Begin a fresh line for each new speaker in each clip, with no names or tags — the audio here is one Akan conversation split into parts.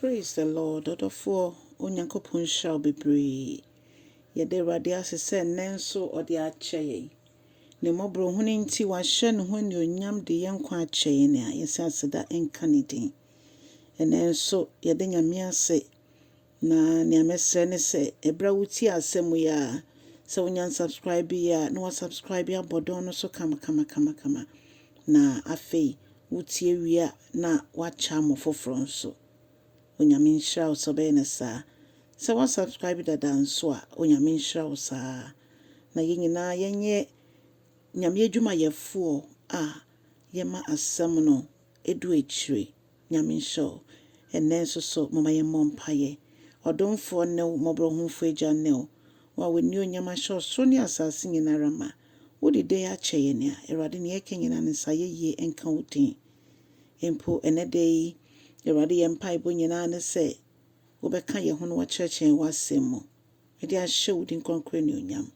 Praise the Lord. Odofo onyankopon shall be brave. Yede Awurade ase se nenso ode akyeye. Ne mobro hune nti wahye ne ho ne onyam de yenkwa akyeye ne ayesa aseda enka ne din. Enenso yede nyame ase na ne amesre ne se ebra wuti asemu ya se wonya subscribe ya no subscribe ya bodon no so kama na afei wuti ewia na wacha mo foforo nso. Onyame nhyira wo so be ne saa. Se wa subscribe dada nso a onyame nhyira wo saa. Na yenyina yenye nyame adwuma yefo a yema asem no edu echire. Nyame nhyira enenso so mama ye mompaye. Odomfo ne mobro homfo agya ne wa woni onyama hye so ne asase nyinara ma. Wodi de ya kyeye ne a Awurade ne yeke nyina ne saye ye enka wodin. Empo enede Awurade ye mpaebo nyina ne se wobɛka ye ho no wakyerɛkyerɛ wasɛm mu. Ede ahye wodin konkre ne onyam.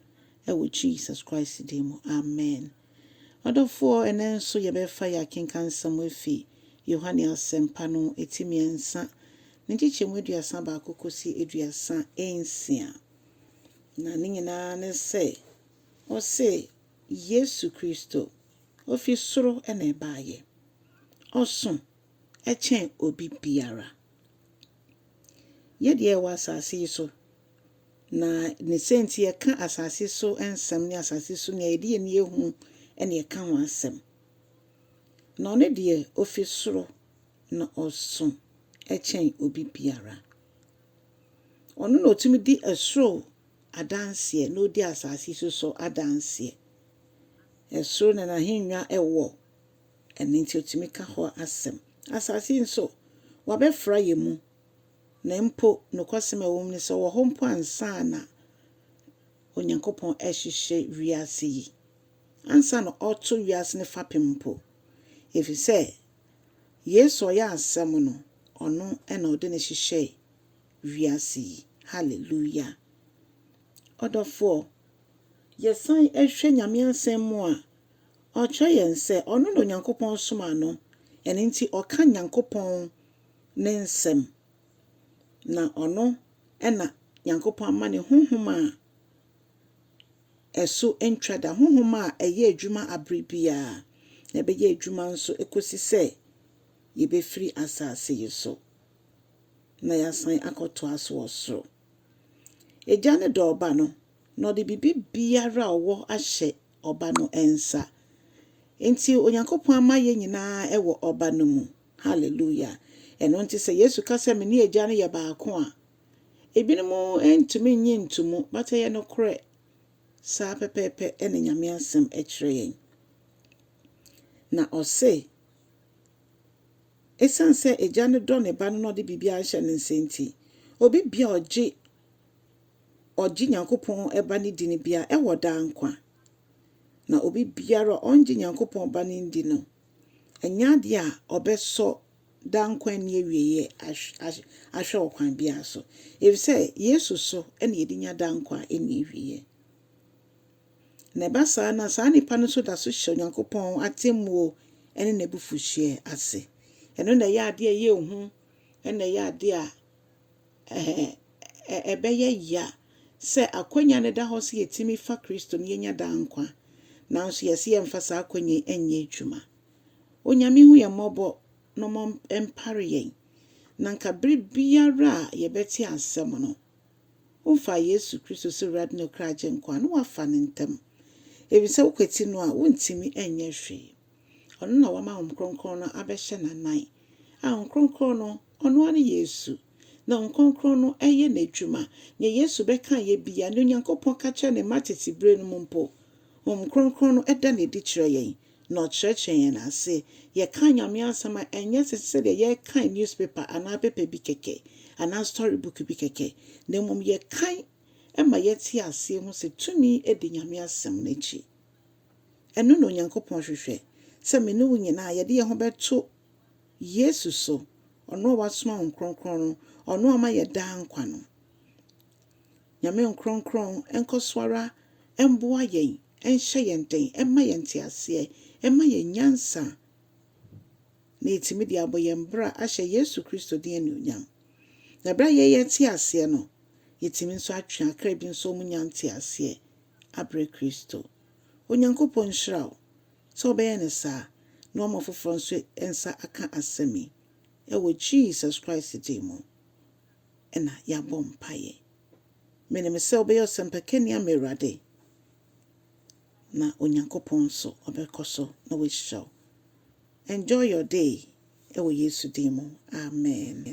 Ewo Jesus Christ din mu. Amen. Odofo enenso ye befa ya kenkan sam efi Yohane asempa no etimiensa. Ntichemu aduasa ba kokosi aduasa ensia. Na nyina ne se o se Yesu Kristo ofi soro ene baaye. Oso echen obi biara. Yede wa asase so na ne senti ye ka asase so ensem ne asase so ne yede ye ne ehu ene ye ka ho asem. Na one de ofi soro na oso echen obi biara. Ono no tumi di esoro adanseɛ no di asase so adanseɛ. Esoro na hinwa ewo ene nti otumi ka ho asem. Asase nso wabɛfra ye mu na mpo no kwasem ewom ne so wo ho mpo ansa na onyankopɔn ɛhyehyɛ wiase yi. Ansa na ɔto wiase ne fapem mpo. Efise Yesu ya asem no ono ena ode ne hyehyɛ wiase yi. Hallelujah. Odofo yesan ehwe nyame asem mu a ɔtwe yen se ono no nyankopɔn soma no ene nti ɔka nyankopɔn ne nsem na ono ena nyankopɔn ama ne honhom a eso entwada honhom a eye adwuma abribia na beye adwuma nso ekosi se ye befiri asase yi so na yasan akoto aso osoro. Eja ne do oba no no de bibi biara owo ahye oba no ensa. Enti onyankopɔn ama ye nyina ewo oba no mu. Hallelujah. Eno nti se Yesu ka se me ne eja ne ye baako a ebinom entumi nyi ntumu bata ye no kore saa pepepe ene nyame asem ekire yen. Na ose esanse eja ne do ne ba no de bibi ahye ne nsenti obi bia oji nyankopɔn eba ne dini bia ewo da nkwa. Na obi biara onji nyankopɔn ba ne ndi no enya de a obeso da nkwa ne awieye ahwe okwan bia so. Efise Yesu so ene yedinya da nkwa ene awieye. Na basa na sa nipa no so da so hye nyankopɔn atemmuo ene na bufuhye ase. Eno na ya ade ye hu ene ya ade a ebeye ya se akonya ne da ho se yetimi fa Kristo ne yenya da nkwa. Nanso yesi emfasa akonye enye adwuma. Onyame hu ye mobo no mom empare yen. Nanka biara ye beti asem no. Umfa Yesu Kristo se rad no kraje nkwa no wafa ne ntem. Ebise wokweti no a wontimi enye hwe. Ono na wama homkronkron no abehye nanan. A homkronkron no ono ane Yesu. Na homkronkron no eye na adwuma. Nye Yesu beka ye bia no nyankopɔn ka kye ne matete bre no mpo. Homkronkron no eda na edi kire yen. No kyerɛkyerɛ yen ase ye kan nyame asama enye se de ye kan newspaper ana paper bi keke ana storybook bi keke na mum ye kan ema ye ti ase hu se tumi edi nyame asem na chi eno no nyankopɔn hwehwɛ se me ne wo nyina ye de ye ho beto Yesu so ono wasoma homkronkron no ono ama ye da nkwa no nyame homkronkron enkoswara emboa yen enhye yen den emma yen ti ase emma yen nyansa na etimi de aboyembra ahye Yesu Kristo de anuonyam. Na bra ye ti ase no, yetimi nso atwe akra bi nso mu nyanti ase abre Kristo. Onyankopɔn hyira wo. So be ne sa na mo foforo nso ensa aka asemi. Ewo Jesus Christ demo. Ena ya bompaye. Mene me se obeye osempakani amerade. Na onyankopɔn so obekoso na we show. Enjoy your day. Ewo Yesu demo. Amen.